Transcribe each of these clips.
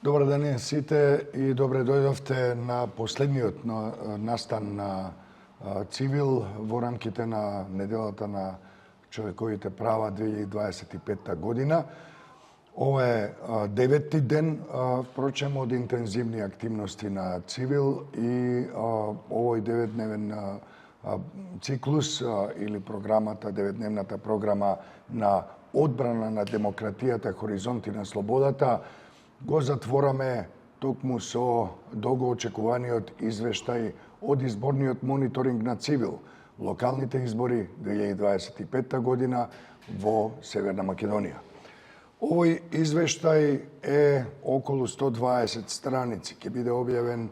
Добар ден сите и добре дојдовте на последниот настан на Цивил во рамките на неделата на човековите права 2025 година. Ова е деветти ден, впрочем, од интензивни активности на Цивил и овој деветдневен циклус или програмата, деветдневната програма на одбрана на демократијата, хоризонти на слободата, го затвораме токму со долгоочекуваниот извештај од изборниот мониторинг на Цивил, локалните избори 2025 година во Северна Македонија. Овој извештај е околу 120 страници, ќе биде објавен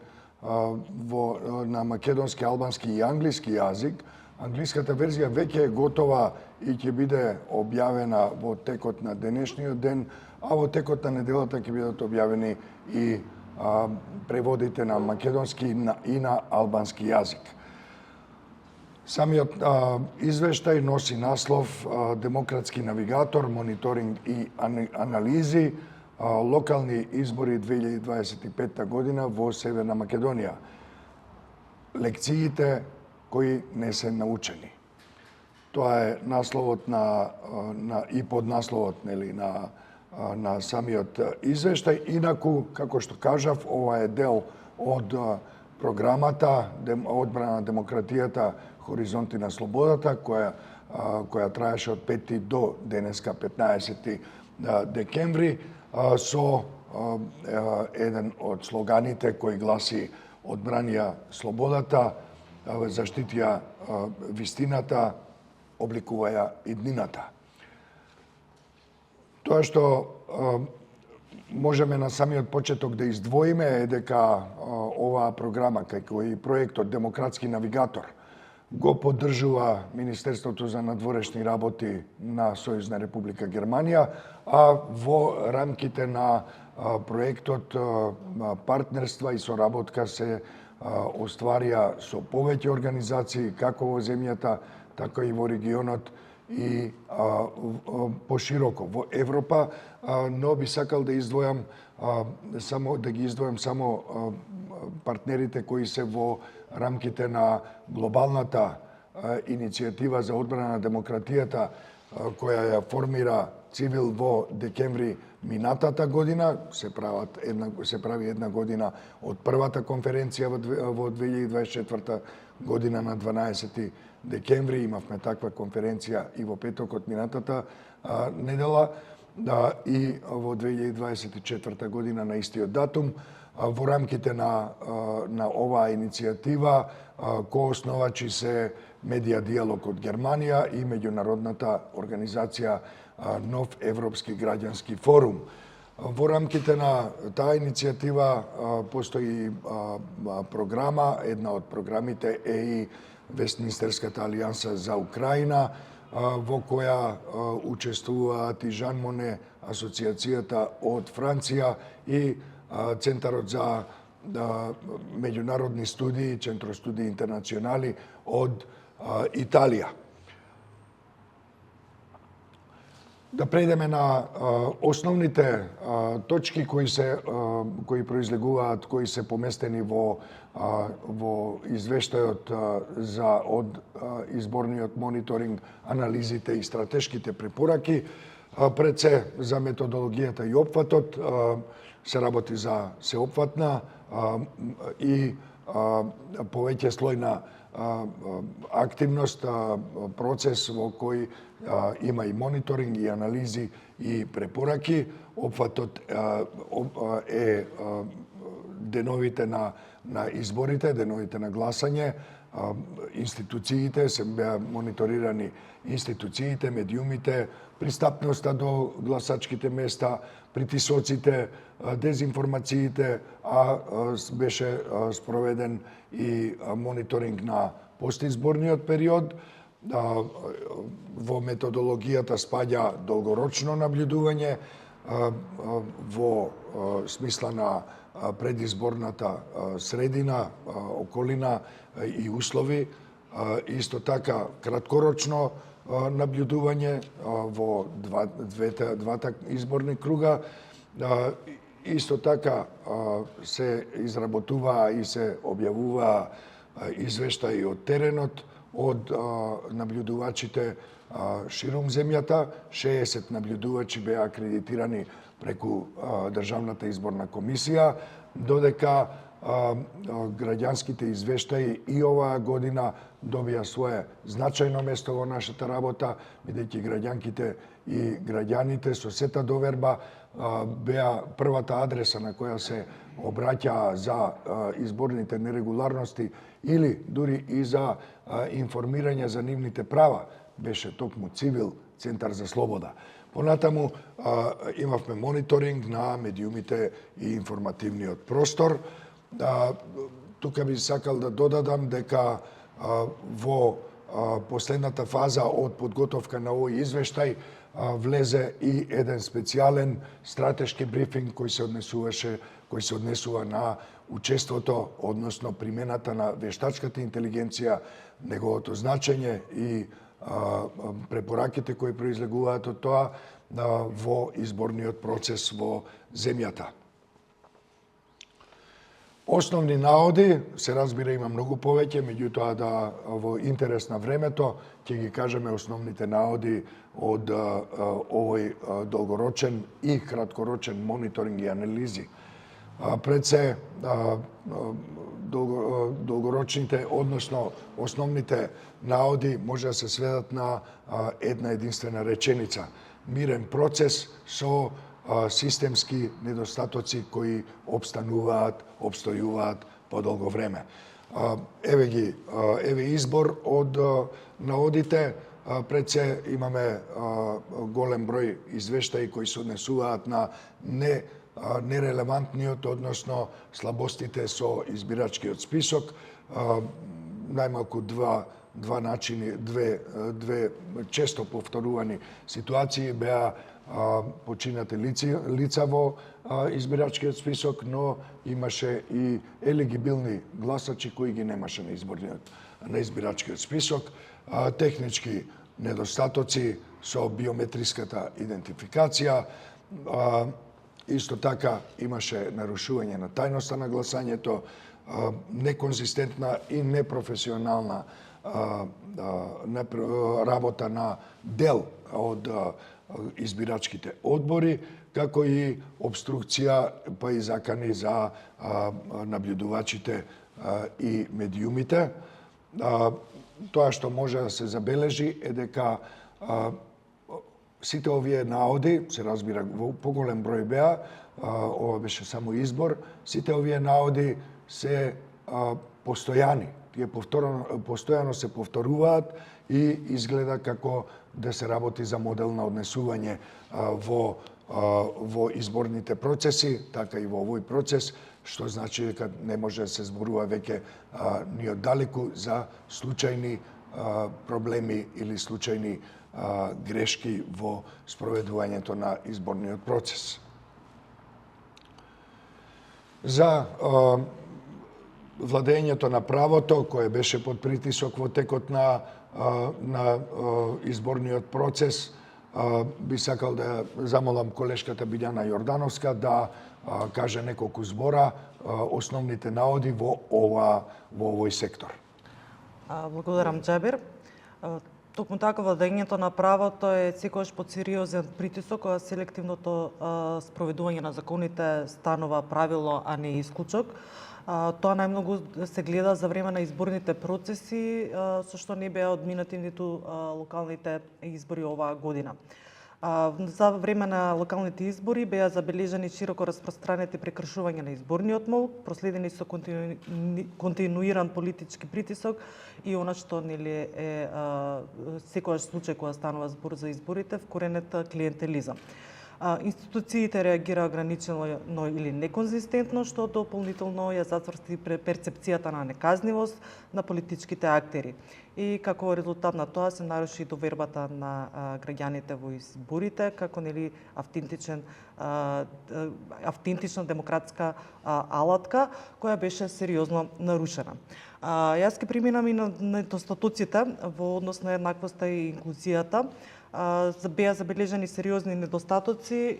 на македонски, албански и англиски јазик. Англиската верзија веќе е готова и ќе биде објавена во текот на денешниот ден, а во текот на неделата ќе бидат објавени и преводите на македонски и на албански јазик. Самиот извештај носи наслов Демократски навигатор, мониторинг и анализи, локални избори 2025 година во Северна Македонија. Лекциите кои не се научени. Тоа е насловот и поднасловот на самиот извештај. Инаку, како што кажав, ова е дел од програмата Одбрана на демократијата, хоризонти на слободата, која траеше од 5 до денеска 15 декември, со еден од слоганите кој гласи Одбранија слободата, заштитија вистината, обликуваја иднината. Тоа што можеме на самиот почеток да издвоиме е дека оваа програма, како и проектот Демократски навигатор, го поддржува Министерството за надворешни работи на Сојузна Република Германија, а во рамките на проектот партнерства и соработка се остварија со повеќе организации, како во земјата, така и во регионот и пошироко во Европа, но би сакал да издвојам само партнерите кои се во рамките на глобалната иницијатива за одбрана на демократијата, која ја формира Цивил во декември минатата година. Се прави една година од првата конференција во 2024 година на 12 декември. Имавме таква конференција и во петокот минатата недела и во 2024 година на истиот датум. Во рамките на оваа иницијатива коосновачи се Медија диалог од Германија и меѓународната организација Нов Европски граѓански форум. Во рамките на таа иницијатива постои програма, една од програмите е и Вестминстерската алијанса за Украина, во која учествуваат и Жан Моне, асоциацијата од Франција и Центарот за меѓународни студии, Центро студии интернационали од Италија. Да прејдеме на основните точки кои произлегуваат, кои се поместени во извештајот од изборниот мониторинг, анализите и стратешките препораки. Пред се за методологијата и опфатот се работи за сеопфатна и повеќе слојна активност, процес во кој има и мониторинг, и анализи, и препораки. Опфатот е деновите на изборите, деновите на гласање, институциите, се беа мониторирани институциите, медиумите, пристапноста до гласачките места, притисоците, дезинформациите, а беше спроведен и мониторинг на постизборниот период. Во методологијата спаѓа долгорочно наблюдување во смисла на предизборната средина, околина и услови. Исто така краткорочно наблюдување во двата изборни круга Исто така се изработуваа и се објавуваа извештаи од теренот од наблюдувачите ширум земјата. 60 наблюдувачи беа акредитирани преку Државната изборна комисија, додека граѓанските извештаи и оваа година добија свое значајно место во нашата работа, бидејќи граѓанките и граѓаните со сета доверба беа првата адреса на која се обраќаа за изборните нерегуларности или дури и за информирање за нивните права. Беше токму Цивил, Центар за слобода. Понатаму имавме мониторинг на медиумите и информативниот простор. Тука би сакал да додадам дека во последната фаза од подготовка на овој извештај влезе и еден специјален стратешки брифинг кој се однесува на учеството, односно примената на вештачката интелигенција, неговото значење и препораките кои произлегуваат од тоа во изборниот процес во земјата. Основни наоди, се разбира има многу повеќе, меѓутоа да во интерес на времето ќе ги кажеме основните наоди од овој долгорочен и краткорочен мониторинг и анализи. Пред се долгорочните, односно основните наоди може да се сведат на една единствена реченица. Мирен процес со системски недостатоци кои обстојуваат подолго време. Еве избор од наодите. Пред се имаме голем број извештаи кои се однесуваат на нерелевантниот, односно слабостите со избирачкиот список. Најмалку два начини, две често повторувани ситуации беа починати лица во избирачкиот список, но имаше и елегибилни гласачи кои ги немаше на избирачкиот список, технички недостатоци со биометриската идентификација, исто така имаше нарушување на тајноста на гласањето, неконзистентна и непрофесионална работа на дел од избирачките одбори, како и обструкција па и закани за наблюдувачите и медиумите. Тоа што може да се забележи е дека сите овие наоди, се разбира во поголем број беа, ова беше само избор, сите овие наоди се постојани. Тие постојано се повторуваат и изгледа како да се работи за модел на однесување во изборните процеси, така и во овој процес, што значи дека не може да се зборува веќе ни оддалеку за случајни проблеми или случајни грешки во спроведувањето на изборниот процес. За владењето на правото, кое беше под притисок во текот на изборниот процес, би сакал да замолам колешката Билјана Јордановска да каже неколку збора основните наоди во овој сектор. Благодарам, Џабир. Токму така, владењето на правото е секогаш под сериозен притисок, кога селективното спроведување на законите станува правило, а не исклучок. Тоа најмногу се гледа за време на изборните процеси, со што не беа одминати ниту локалните избори оваа година. За време на локалните избори беа забележани широко распространети прекршување на изборниот молк, проследени со континуиран политички притисок и она што нели е секојаш случај кога станува збор за изборите, вкоренет клиентелизам. Институциите реагира ограничено или неконзистентно, што дополнително ја зацврсти перцепцијата на неказнивост на политичките актери. И како резултат на тоа се наруши довербата на граѓаните во изборите, како нели автентична демократска алатка, која беше сериозно нарушена. Јас ќе преминам и на недостатоците во однос на еднаквоста и инклузијата. Беа забележани сериозни недостатоци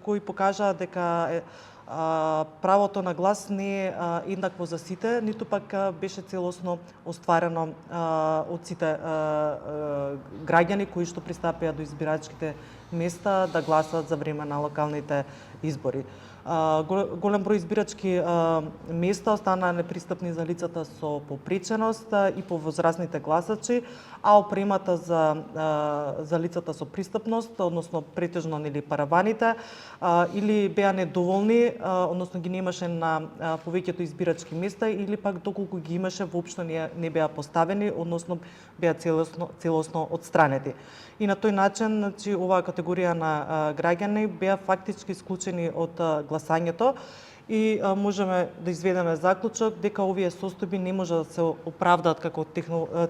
кои покажаа дека правото на глас не е еднакво за сите, ниту пак беше целосно остварено од сите граѓани кои што пристапија до избирачките места да гласат за време на локалните избори. Голем број избирачки места остана непристапни за лицата со попреченост и по возрастните гласачи, а опремата за лицата со пристапност, односно претежно нели параваните, или беа недоволни, односно ги немаше на повеќето избирачки места, или пак доколку ги имаше воопшто не беа поставени, односно беа целосно отстранети. И на тој начин, значи, оваа категорија на граѓани беа фактички исклучени од гласањето и можеме да изведеме заклучок дека овие состојби не може да се оправдаат како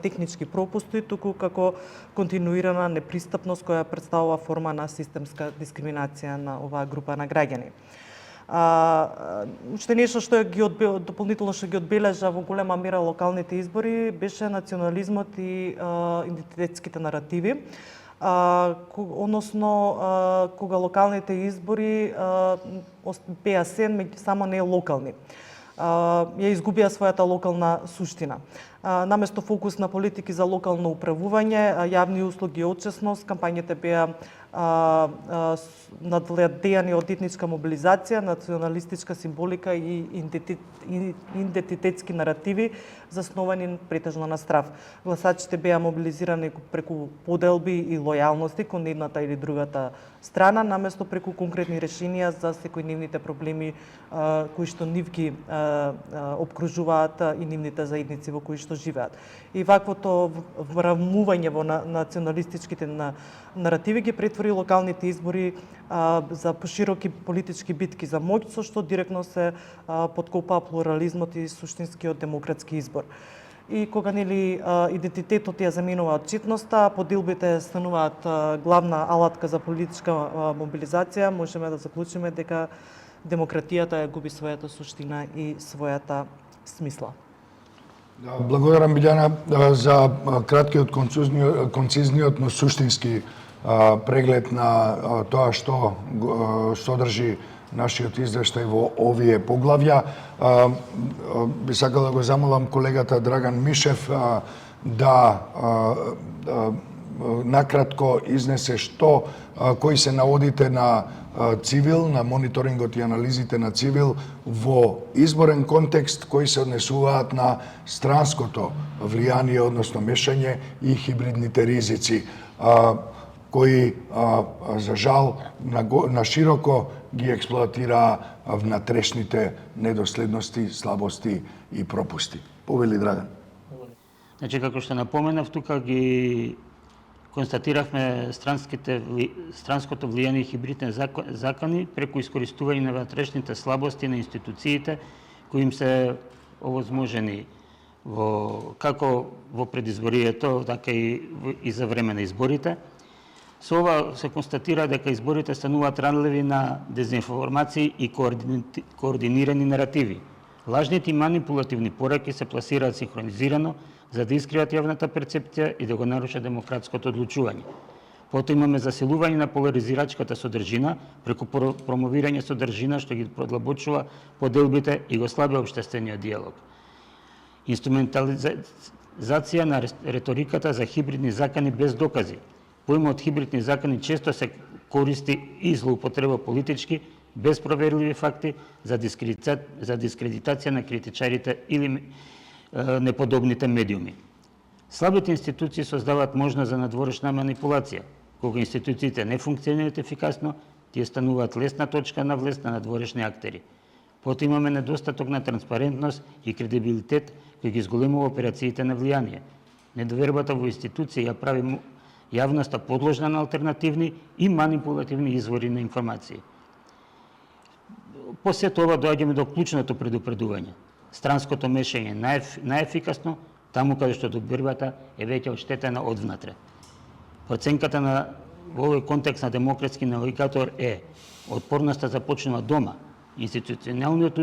технички пропусти, туку како континуирана непристапност која представува форма на системска дискриминација на оваа група на граѓани. Уште нешто што дополнително што ги одбележа во голема мера локалните избори беше национализмот и идентитетските наративи. Односно, кога локалните избори беа само не локални. Ја изгубија својата локална суштина. Наместо фокус на политики за локално управување, јавни услуги и отчесност, кампањите беа надвладеани од етничка мобилизација, националистичка символика и идентитетски наративи засновани претежно на страв. Гласачите беа мобилизирани преку поделби и лојалности кон едната или другата страна, наместо преку конкретни решенија за секојдневните проблеми кои што нив ги обкружуваат и нивните заедници во кои што живеат. И ваквото врамување во националистичките наративи ги претвори локалните избори за пошироки политички битки за моќ, со што директно се подкопаа плурализмот и суштинскиот демократски избор. И кога нели идентитетот ја заменува отчетноста, поделбите стануваат главна алатка за политичка мобилизација, можеме да заклучиме дека демократијата ја губи својата суштина и својата смисла. Благодарам, Билјана, за краткиот, концизниот, но суштински преглед на тоа што содржи нашиот извештај во овие поглавја. Би сакал да го замолам колегата Драган Мишев да накратко изнесе кои се наводите на Цивил, на мониторингот и анализите на Цивил во изборен контекст, кои се однесуваат на странското влијание, односно мешање и хибридните ризици, кои за жал на широко ги експлоатираа внатрешните недоследности, слабости и пропусти. Повели, Драган. Значи, како што напоменав, тука ги констатиравме странското влијание и хибридни закони преку искористување на внатрешните слабости на институциите кои им се овозможени како во предизборието, така и за време на изборите. Со ова се констатира дека изборите стануваат ранливи на дезинформации и координирани наративи. Лажните и манипулативни пораки се пласираат синхронизирано за да искриват јавната перцепција и да го нарушат демократското одлучување. Потоа имаме засилување на поларизирачката содржина преку промовирање содржина што ги продлабочува поделбите и го слаби општествениот диалог. Инструментализација на реториката за хибридни закони без докази. Поимот хибридни закони често се користи и злоупотреба политички, без проверливи факти за дискредитација на критичарите или неподобните медиуми. Слабите институции создаваат можност за надворешна манипулација. Кога институциите не функционираат ефикасно, тие стануваат лесна точка на влез на надворешни актери. Потоа имаме недостаток на транспарентност и кредибилитет кој ги зголемува операциите на влијание. Недовербата во институции ја прави јавноста подложна на алтернативни и манипулативни извори на информации. По сето ова доаѓаме до клучното предупредување. Странското мешање најефикасно таму каде што довербата е веќе оштетена одвнатре. Проценката во овој контекст на демократски навигатор е: отпорноста започнува дома, институционалниот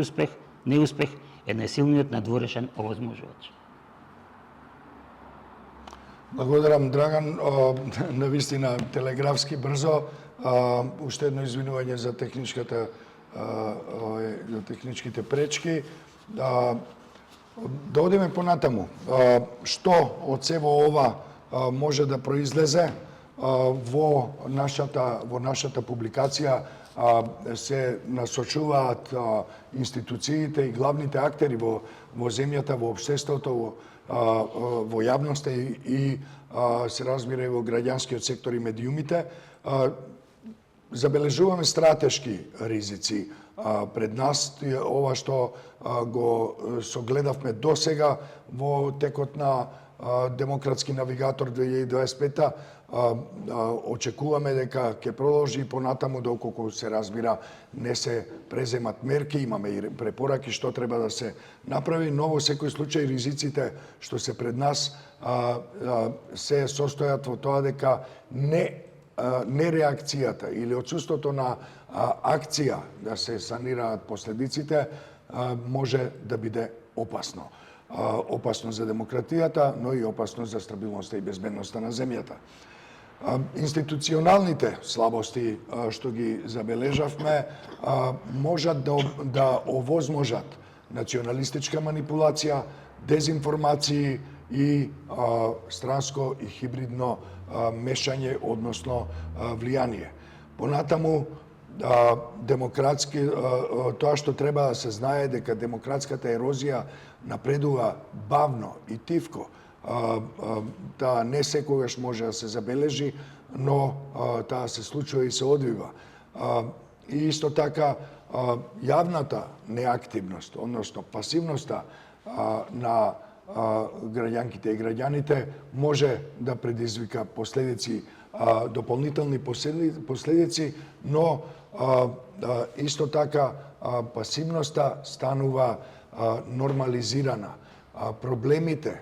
неуспех е најсилниот надворешен овозможувач. Благодарам, Драган. Навистина телеграфски брзо. Уште едно извинување за техничката до техничките пречки. Да одиме понатаму. Што од сево ова може да произлезе во нашата публикација се насочуваат институциите и главните актери во земјата, во општеството, во јавноста и се разбира и во граѓанскиот сектор и медиумите. Забележуваме стратешки ризици пред нас. Ова што го согледавме досега во текот на Демократски навигатор 2025, очекуваме дека ќе продолжи понатаму доколку се разбира не се преземат мерки, имаме и препораки што треба да се направи, но во секој случај ризиците што се пред нас се состојат во тоа дека нереакцијата или отсуството на акција да се санираат последиците може да биде опасно. Опасно за демократијата, но и опасно за стабилноста и безбедноста на земјата. Институционалните слабости што ги забележавме можат да овозможат националистичка манипулација, дезинформации и странско и хибридно мешање, односно влијание. Понатаму, тоа што треба да се знае дека демократската ерозија напредува бавно и тивко. Таа не секогаш може да се забележи, но таа се случува и се одвива. И исто така јавната неактивност, односно пасивноста на граѓанките и граѓаните може да предизвика последици, дополнителни последици, но исто така пасивноста станува нормализирана. Проблемите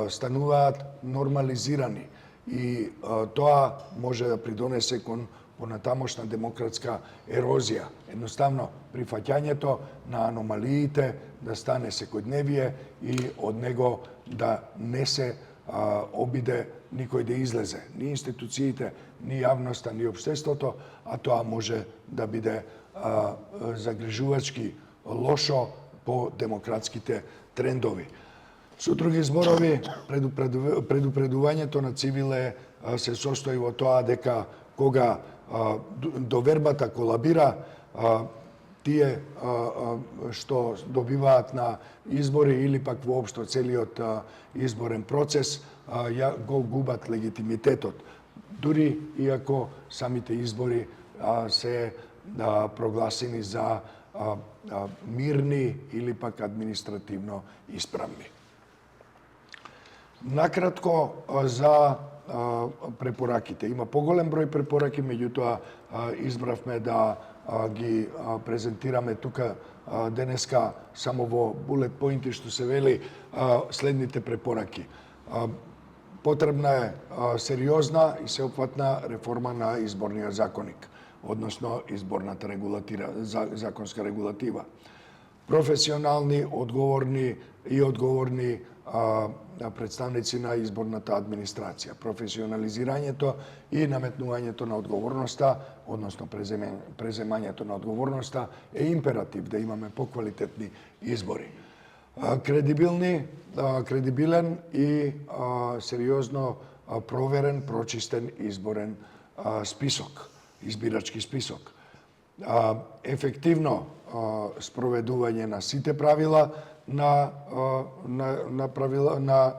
стануваат нормализирани и тоа може да придонесе кон понатамошна демократска ерозија. Едноставно, прифаќањето на аномалиите да стане секојдневие и од него да не се обиде никој да излезе. Ни институциите, ни јавноста, ни општеството, а тоа може да биде загрижувачки лошо по демократските трендови. Со други зборови, предупредувањето на цивиле се состои во тоа дека кога довербата колабира, тие што добиваат на избори или пак воопшто целиот изборен процес го губат легитимитетот. Дури иако самите избори се прогласени за мирни или пак административно исправни. Накратко за препораките. Има поголем број препораки, меѓутоа избравме да ги презентираме тука денеска само во булет поинти што се вели следните препораки. Потребна е сериозна и сеопфатна реформа на изборниот законник, односно изборната законска регулатива. Професионални, одговорни представници на изборната администрација. Професионализирањето и наметнувањето на одговорноста, односно преземањето на одговорноста е императив да имаме поквалитетни избори. Кредибилен и сериозно проверен, прочистен изборен список, избирачки список. Ефективно спроведување на сите правила на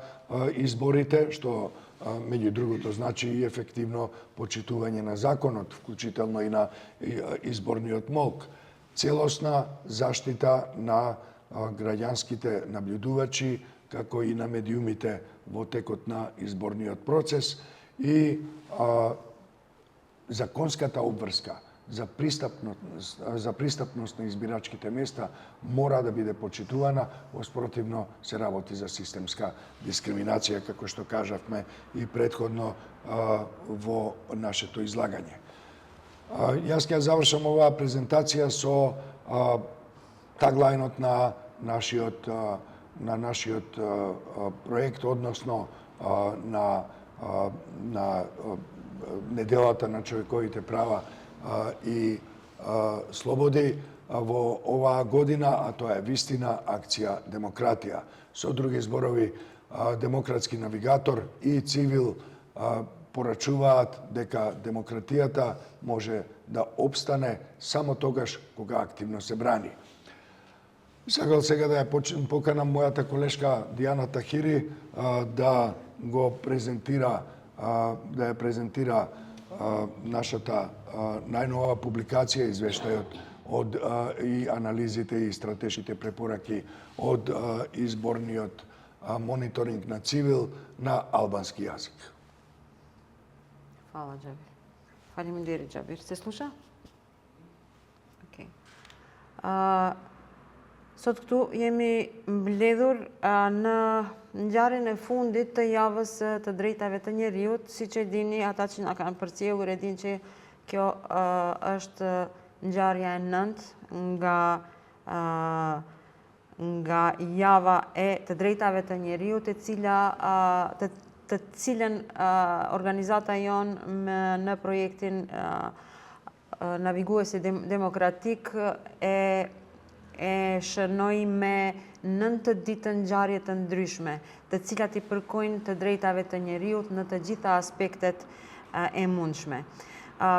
изборите, што меѓу другото значи и ефективно почитување на законот, вклучително и на изборниот молк. Целосна заштита на граѓанските наблюдувачи, како и на медиумите во текот на изборниот процес и законската обврска за пристапност на избирачките места мора да биде почитувана, воспротивно се работи за системска дискриминација, како што кажавме и претходно во нашето излагање. Јас ќе завршам оваа презентација со таглајнот на нашиот проект, односно на неделата на човековите права и слободи, во оваа година, а тоа е вистина акција демократија. Со други зборови, демократски навигатор и Цивил порачуваат дека демократијата може да опстане само тогаш кога активно се брани. Сакал сега да ја поканам мојата колешка Дијана Тахири да го презентира нашата најнова публикација, извештајот од и анализите и стратешките препораки од изборниот мониторинг на Цивил на албански јазик. Фала, Џабир. Фалеминдери, Џабир. Се слуша? Океј. Соткуту јеми бледур на нџарене фундит të javës të drejtave të njeriut, siç e dini ata që na kanë përcjellur e dinë që kjo është ngjarja e 9 nga java e të drejtave të njeriut, të cilën organizata jon në projektin naviguesi demokratik e shënoi me 9 ditë ngjarje të ndryshme, të cilat i përkojnë të drejtave të njeriut në të gjitha aspektet e mundshme.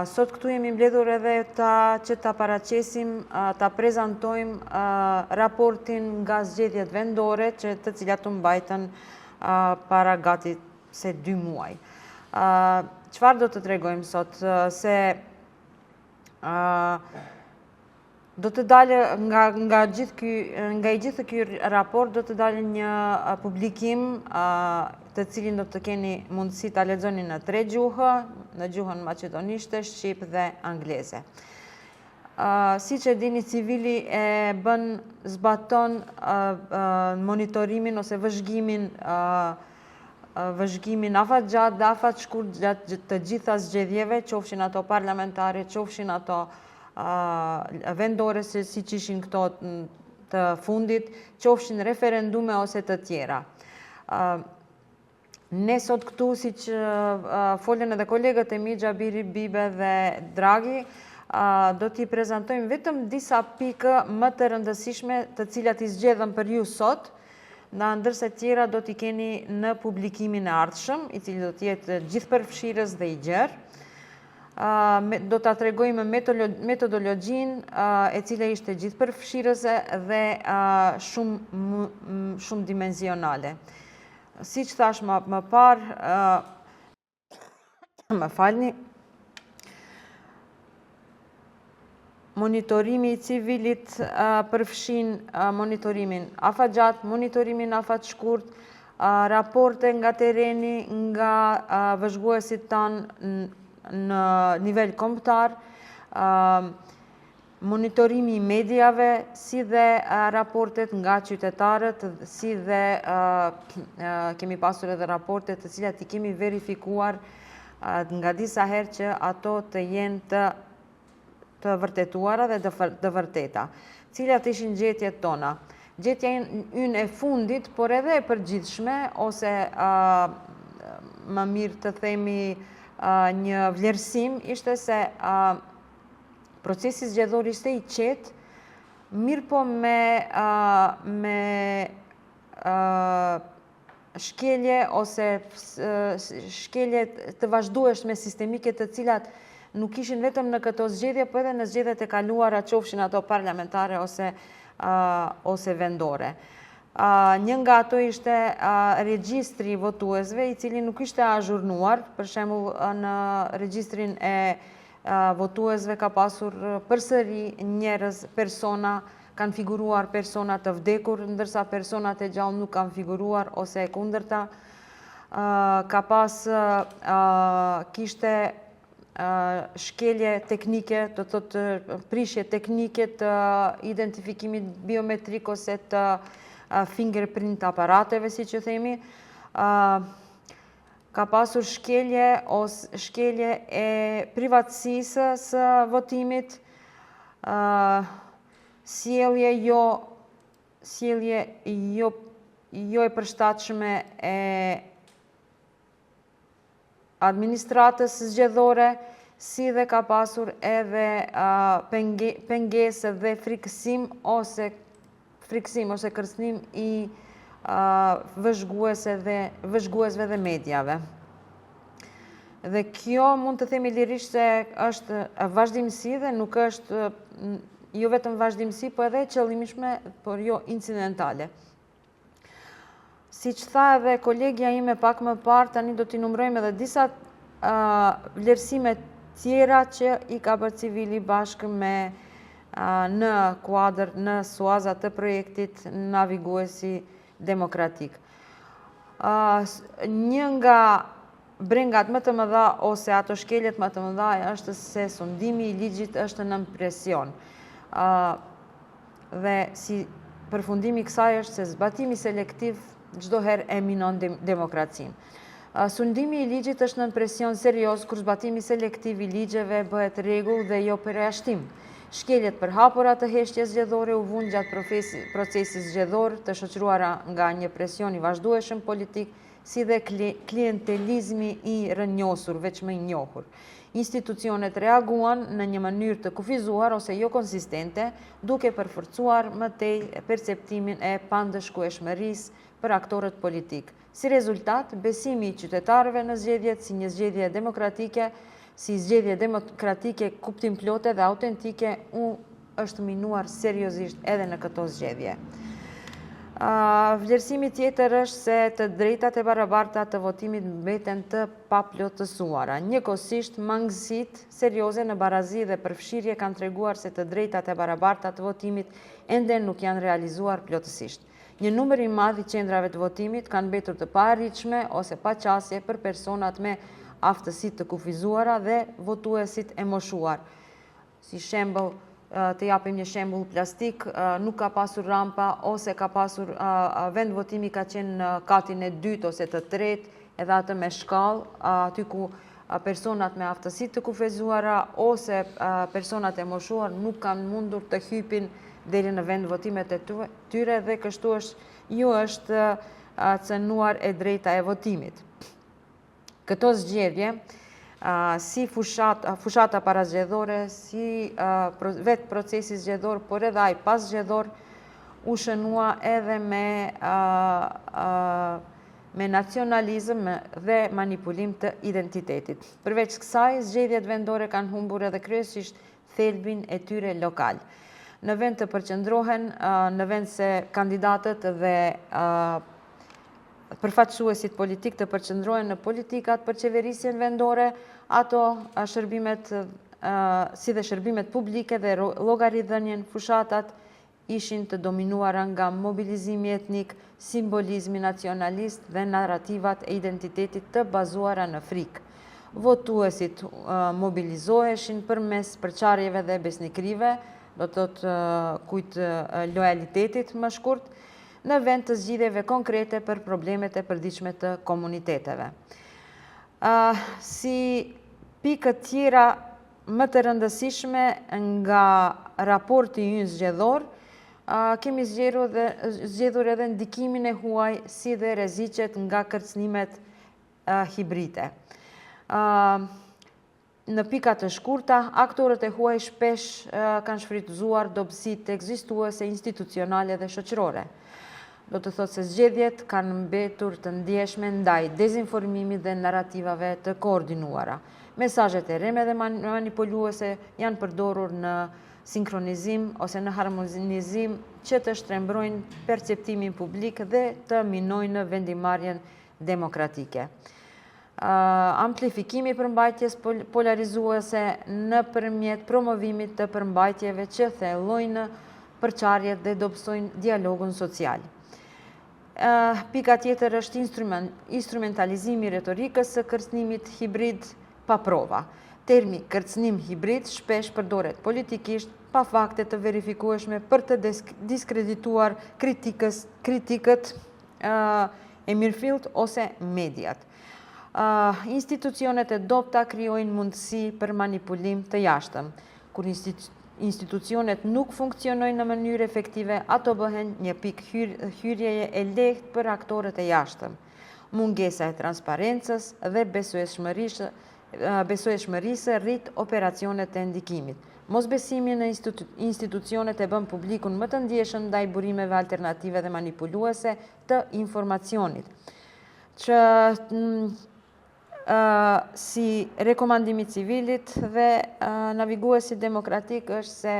Sot këtu jemi mbledhur edhe që ta paraqesim, ta prezantojmë raportin nga zgjedhjet vendore, të cilat u mbajtën para gati se 2 muaj. Çfarë do të tregojmë sot? Se do të dalë nga i gjithë ky raport do të dalë një publikim të cilin do të keni mundësi ta lexoni në 3 gjuhë, në gjuhën maqedonishte, shqip dhe angleze. Siç e dini, Civili zbaton monitorimin ose vëzhgimin afatgjatë dhe afatshkurt gjatë të gjitha zgjedhjeve, qofshin ato parlamentare, qofshin ato vendore si që ishin këto të fundit, qofshin referendume ose të tjera. Ne sot këtu, si që folën edhe kolegët e mi, Џабири, Bibe dhe Dragi, do t'i prezentojmë vetëm disa pikë më të rëndësishme të cilat i zgjedhëm për ju sot, ndërsa tjera do t'i keni në publikimin e ardhshëm, i cili do t'jetë gjithëpërfshirës dhe i gjerë. Do t'a tregojmë metodologjin e cila ishte gjithëpërfshirëse dhe shumë dimenzionale. Si që thash më parë, më falni, monitorimi i Civilit përfshin monitorimin afatgjat, monitorimin afatshkurt, raporte nga tereni, nga vëzhguesit tanë në nivel kombëtar, monitorimi i mediave, si dhe raportet nga qytetarët, si dhe kemi pasur edhe raportet të cilat i kemi verifikuar nga disa herë që ato të jenë të vërtetuara dhe të vërteta. Cilat ishin gjetjet tona? Gjetja ynë e fundit, por edhe e përgjithshme, ose më mirë të themi një vlerësim, ishte se procesi zgjedhor ishte i qetë, mirë po me shkelje ose shkelje të vazhdueshme sistemike të cilat nuk ishin vetëm në këto zgjedhje, po edhe në zgjedhjet e kaluara, qofshin ato parlamentare ose vendore. Një nga ato ishte regjistri votuesve, i cili nuk ishte azhurnuar, për shembull në regjistrin e votuesve ka pasur përsëri njerëz, persona, kanë figuruar persona të vdekur, ndërsa personat e gjallë nuk kanë figuruar, ose e kundërta. Ka pas kishte shkelje teknike, do të thotë prishje teknike të identifikimit biometrik ose të fingerprint aparateve, si që themi. Ka pasur shkelje e privatësisë së votimit, sjellje jo e përshtatshme e administratës zgjedhore, si dhe ka pasur edhe pengesë dhe frikësim ose kërcënim i vëzhguesve dhe medjave. Dhe kjo mund të themi lirisht se është vazhdimsi dhe nuk është jo vetëm vazhdimsi, po edhe qëllimishme, por jo incidentale. Si që tha edhe kolegja ime pak më parë, tani do t'i numrojmë edhe disa vlerësime tjera që i ka bërë civili bashkë me në kuadër, në suaza të projektit naviguesi demokratik. Një nga brengat më të mëdha ose ato shkeljet më të mëdha është se sundimi i ligjit është në presion. Dhe si përfundimi kësaj është se zbatimi selektiv çdo herë e minon demokracinë. Sundimi i ligjit është në presion serios kur zbatimi selektiv i ligjeve bëhet rregull dhe jo përjashtim. Shkeljet përhapura të heshtjes zgjedhore u vun gjatë procesit zgjedhor të shoqëruara nga një presion i vazhdueshëm politik, si dhe klientelizmi i rënjosur, veç më i njohur. Institucionet reaguan në një mënyrë të kufizuar ose jo konsistente, duke përforcuar më tej perceptimin e pandëshkueshmërisë për aktorët politik. Si rezultat, besimi i qytetarëve në zgjedhjet si një zgjedhje demokratike, si zgjedhje demokratike kuptim plote dhe autentike, është minuar seriozisht edhe në këto zgjedhje. Vlerësimi tjetër është se të drejtat e barabarta të votimit mbeten të paplotësuara. Njëkohësisht, mangësitë serioze në barazi dhe përfshirje kanë treguar se të drejtat e barabarta të votimit ende nuk janë realizuar plotësisht. Një numër i madh i qendrave të votimit kanë mbetur të paarritshme ose paqasje për personat me aftësi të kufizuara dhe votuesit e moshuar. Si shembull, të japim një shembull plastik, nuk ka pasur rampa ose ka pasur vend votimi ka qenë në katin e dytë ose të tretë, edhe atë me shkallë, aty ku personat me aftësi të kufizuara ose personat e moshuar nuk kanë mundur të hypin deri në vend votimet e tyre dhe kështu është cënuar e drejta e votimit. Këto zgjedhje, si fushata parazgjedhore, si vetë procesi zgjedhor, por edhe ai pas zgjedhor, u shënua edhe me nacionalizëm dhe manipulim të identitetit. Përveç kësaj, zgjedhjet vendore kanë humbur edhe kryesisht thelbin e tyre lokal. Në vend të përqendrohen, në vend se kandidatët dhe përfaqësuesit politik të përqendrohen në politikat për qeverisjen vendore, ato shërbimet, si dhe shërbimet publike dhe llogaridhënien, fushatat ishin të dominuara nga mobilizimi etnik, simbolizmi nacionalist dhe narrativat e identitetit të bazuara në frikë. Votuesit mobilizoheshin përmes përçarjeve dhe besnikrive, do të thotë kujt lojalitetit më shkurt, në vend të zgjidhjeve konkrete për problemet e përditshme të komuniteteve. Si pikë tjera më të rëndësishme nga raporti ynë zgjedhor, kemi zgjedhur edhe ndikimin e huaj si dhe rreziqet nga kërcënimet hibride. Në pika të shkurta, aktorët e huaj shpesh kanë shfrytëzuar dobësitë ekzistuese institucionale dhe shoqërore. Do të thotë se zgjedhjet kanë mbetur të ndjeshme ndaj dezinformimit dhe narrativave të koordinuara. Mesazhet e rreme dhe manipuluese janë përdorur në sinkronizim ose në harmonizim që të shtrembrojnë perceptimin publik dhe të minojnë vendimarrjen demokratike. Amplifikimi i përmbajtjes polarizuese nëpërmjet promovimit të përmbajtjeve që thellojnë përçarjet dhe dobësojnë dialogun social. Pika tjetër është instrumentalizimi i retorikës së kërcënimit hibrid pa prova. Termi kërcënim hibrid shpesh përdoret politikisht pa fakte të verifikueshme për të diskredituar kritikët e mirëfillt ose mediat. Institucionet e dobta krijojnë mundësi për manipulim të jashtëm. Kur institucionet nuk funksionojnë në mënyrë efektive, ato bëhen një pikë hyrjeje e lehtë për aktorët e jashtëm. Mungesa e transparencës dhe besueshmërisë besojshmërisë rrit operacionet e ndikimit. Mosbesimi në institucionet e bën publikun më të ndjeshëm ndaj burimeve alternative dhe manipuluese të informacionit. Që si rekomandimi civilit dhe naviguesi demokratik është se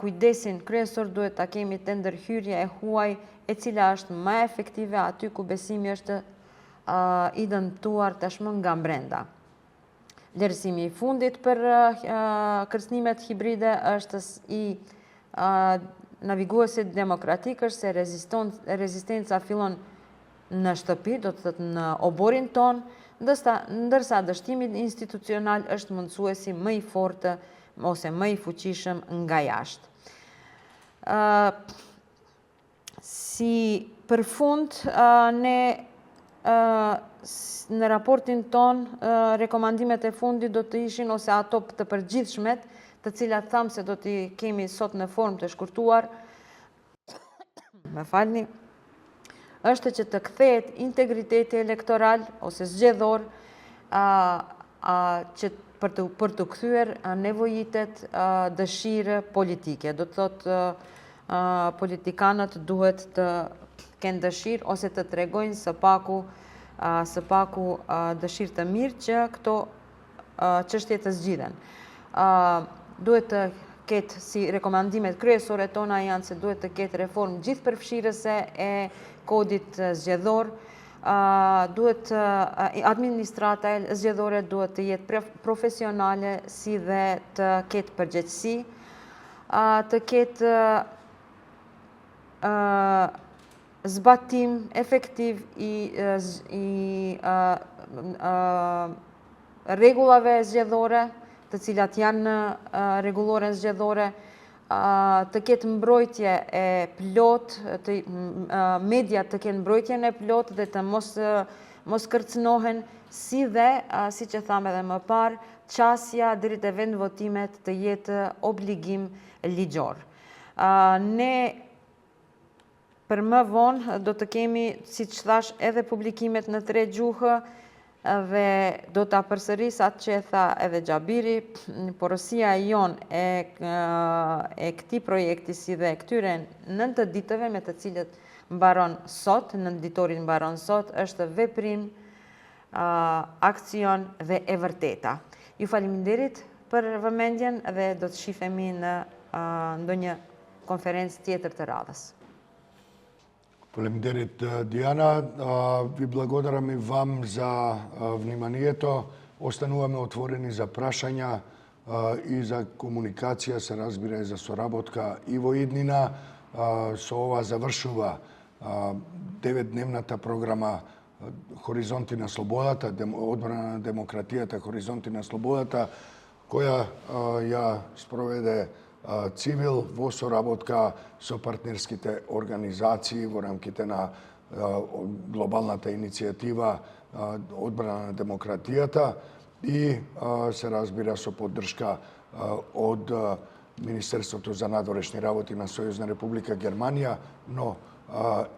kujdesin kryesor duhet ta kemi të ndërhyrje e huaj e cila është më efektive aty ku besimi është i dëmtuar tashmë nga brenda. Vlerësimi i fundit për kërcënimet hibride është i naviguesit demokratik është se rezistenca fillon në shtëpi, do të thotë në oborin ton, ndërsa dështimi institucional është mundësuesi më i fortë ose më i fuqishëm nga jashtë. Si përfund, ne në raportin ton, rekomandimet e fundit do të ishin ose ato të përgjithshmet, të cilat thamë se do t'i kemi sot në formë të shkurtuar, më falni, është që të kthehet integriteti elektoral ose zgjedhor që për të kthyer nevojitet dëshire politike. Do të thotë politikanët duhet të kenë dëshirë ose të tregojnë së paku dëshirë të mirë që këto çështje të zgjidhen. Duhet të ketë si rekomandimet kryesore tona janë se duhet të ketë reformë gjithëpërfshirëse e kodit zgjedhor, duhet administrata zgjedhore duhet të jetë profesionale si dhe të ketë përgjegjësi, të ketë zbatim efektiv i rregullave zgjedhore, të cilat janë rregullore zgjedhore, të ketë mbrojtje e plot, media të kenë mbrojtjen e plot dhe të mos kërcënohen, si dhe, si që thamë edhe më parë, qasja deri te vendvotimet të jetë obligim ligjor. Ne për më vonë do të kemi, si që thash, edhe publikimet në 3 gjuhë dhe do të përsëris atë që e tha edhe Xhabiri, porosia e jonë e këtij projekti si dhe këtyre 9 ditëve me të cilët mbaron sot, 9 ditorin mbaron sot, është veprim, aksion dhe e vërteta. Ju faleminderit për vëmendjen dhe do të shifemi në ndonjë konferencë tjetër të radhës. Фалемдерит, Диана. Ви благодарам и вам за вниманието. Остануваме отворени за прашања и за комуникација, се разбира и за соработка и во иднина. Со ова завршува 9-дневната програма Хоризонти на слободата, одбрана на демократијата, Хоризонти на слободата, која ја спроведе Цивил во соработка со партнерските организации во рамките на глобалната иницијатива одбрана на демократијата и се разбира со поддршка од Министерството за надворешни работи на Сојузна република Германија, но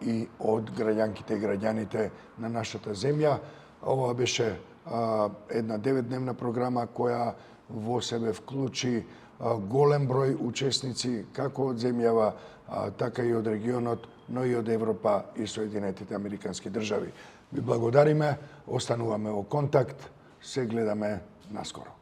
и од граѓанките и граѓаните на нашата земја. Ова беше една 9-дневна програма која во себе вклучи голем број учесници како од земјава, така и од регионот, но и од Европа и Соединетите Американски држави. Ви благодариме, остануваме во контакт, се гледаме наскоро.